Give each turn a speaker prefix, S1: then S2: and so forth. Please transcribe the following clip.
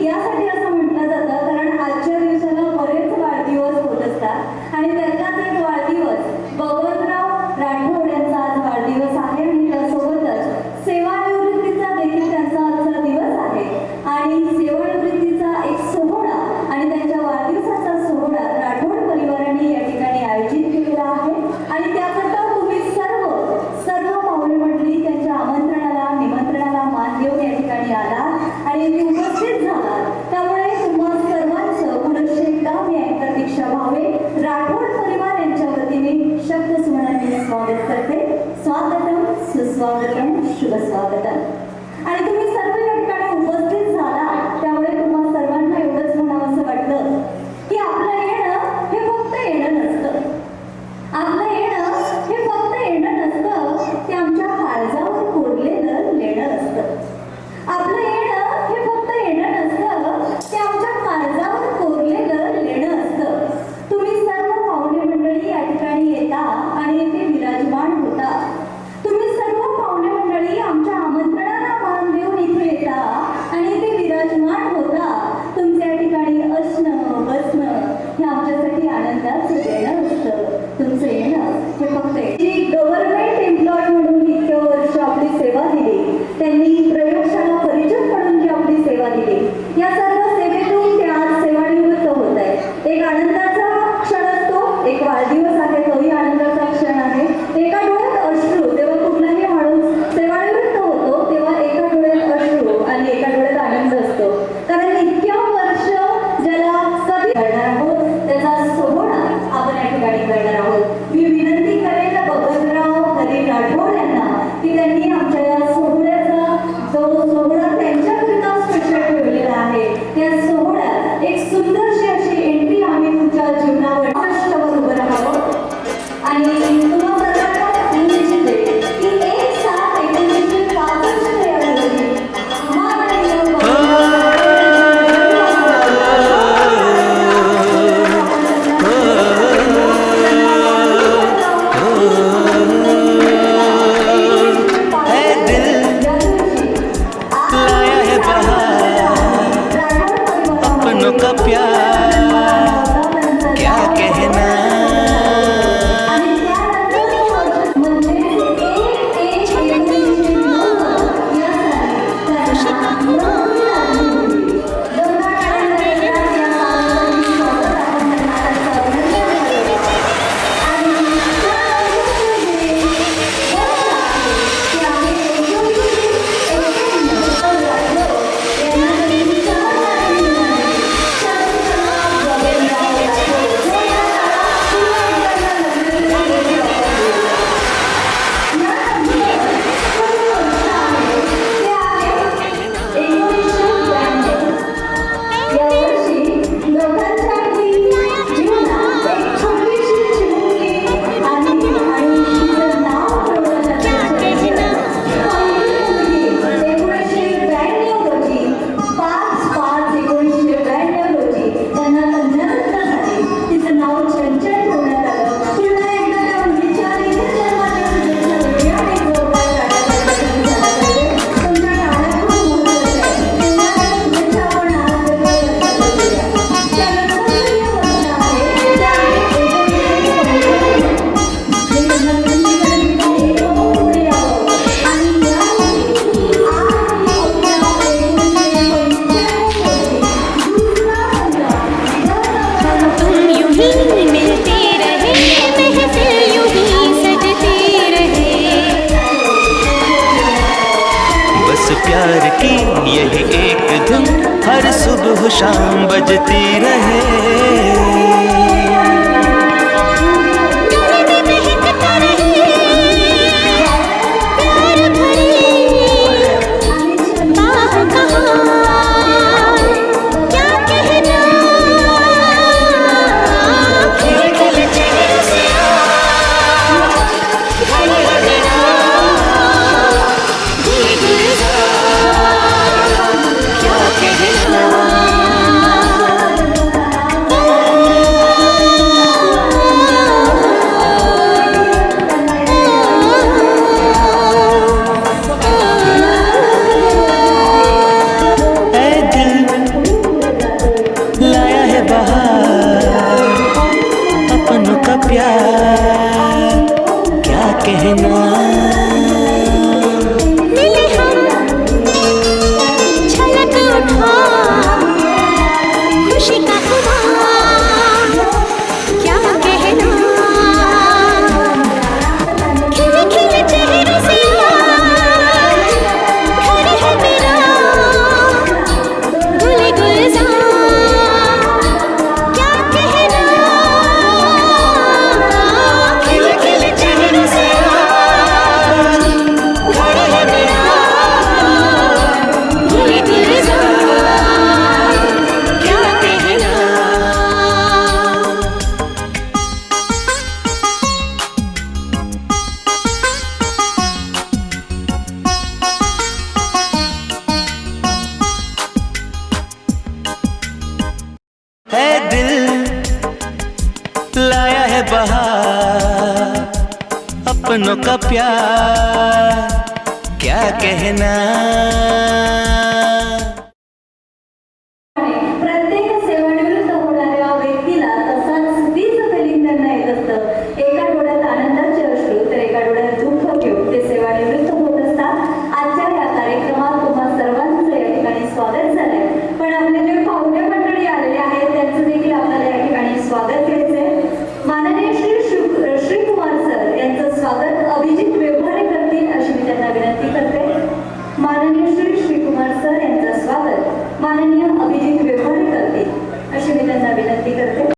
S1: यासाठी असं म्हटलं जातं कारण आजच्या दिवसाला बरेच वाढदिवस होत असतात आणि त्याचाच एक वाढदिवस बबनराव राठोड यांचा आज वाढदिवस आहे आणि त्यासोबतच सेवानिवृत्तीचा देखील त्यांचा आजचा दिवस आहे आणि सेवानिवृत्तीचा एक सोहळा आणि त्यांच्या वाढदिवसाचा सोहळा राठोड परिवाराने या ठिकाणी आयोजित केलेला आहे आणि त्याकरता तुम्ही सर्व पाहुणे मंडळी त्यांच्या आमंत्रणाला निमंत्रणाला मान देऊन या ठिकाणी आलात आणि ते उपस्थित झालात. त्यामुळे तुम्हा सर्वांचं पुनश्च एकदा मी ऐका दीक्षा भावे राठोड परिवार यांच्या वतीने शब्द सुमनाने स्वागत करते. स्वागतम सुस्वागतम शुभ स्वागतम. आणि तुम्ही सर्व या ठिकाणी उपस्थित झाला त्यामुळे तुम्हा सर्वांना एवढंच म्हणावं असं वाटलं की आपलं येणं हे फक्त येणं नसतं. आपलं येणं हे फक्त येणं नसतं, ते आमच्या काळजावर कोरलेलं लेणं असतं. आपलं येणं हे फक्त येणं नसतं, ते आमच्या काळजावर कोरलेलं लेणं असतं. तुम्ही सर्व पाहुणे मंडळी या ठिकाणी येता आणि येथे विराजमान होता. तुम्ही सर्व पाहुणे मंडळी आमच्या आमंत्रणाला मान देऊन इथे येता आणि इथे विराजमान होता. तुमच्या या ठिकाणी असणं बसणं हे आमच्यासाठी आनंदाचं देणं असतं. तुमचं येणं हे फक्त जी गव्हर्नमेंट एम्प्लॉय म्हणून इतक्या वर्ष आपली सेवा दिली, त्यांनी प्रयोगशाळा परिचय म्हणून जी आपली सेवा दिली, या सर्व सेवेतून ते आज सेवानिवृत्त होत आहे. एक आनंदाचा क्षण असतो, एक वाढदिवस आहे तोही आनंदाचा क्षण आहे. एका डोळ्यात अश्रू, तेव्हा कुठलाही माणूस सेवानिवृत्त होतो तेव्हा एका डोळ्यात अश्रू आणि एका डोळ्यात आनंद असतो. कारण इतक्या वर्ष ज्याला कधी करणार आहोत त्याचा सोहळा आपण या ठिकाणी करणार आहोत. मी विनंती करेन बबनराव हरी राठोड यांना की त्यांनी आमच्या या सोहळ्याचा जो सोहळा त्यांच्याकरिता स्पेशल ठेवलेला आहे त्या सोहळ्यात एक सुंदरशी अशी एंट्री आम्ही तुमच्या जीवनावर कष्टावर उभं राहावं आणि तुम्हा सर्वांना निश्चित आहे की 1/7/1965 या रोजी
S2: प्यार की यही एक धुन हर सुबह शाम बजती रहे। कहना।
S3: मिले हम झलक उठा खुशी का खुमार, क्या कहना। खिले खिले चेहरे से आज घर है मेरा, गुले गुलजार, क्या कहना। खिले खिले चेहरे से आज घर है मेरा, गुले गुलजार, क्या कहना।
S2: है दिल लाया है बहार, अपनों का प्यार क्या कहना।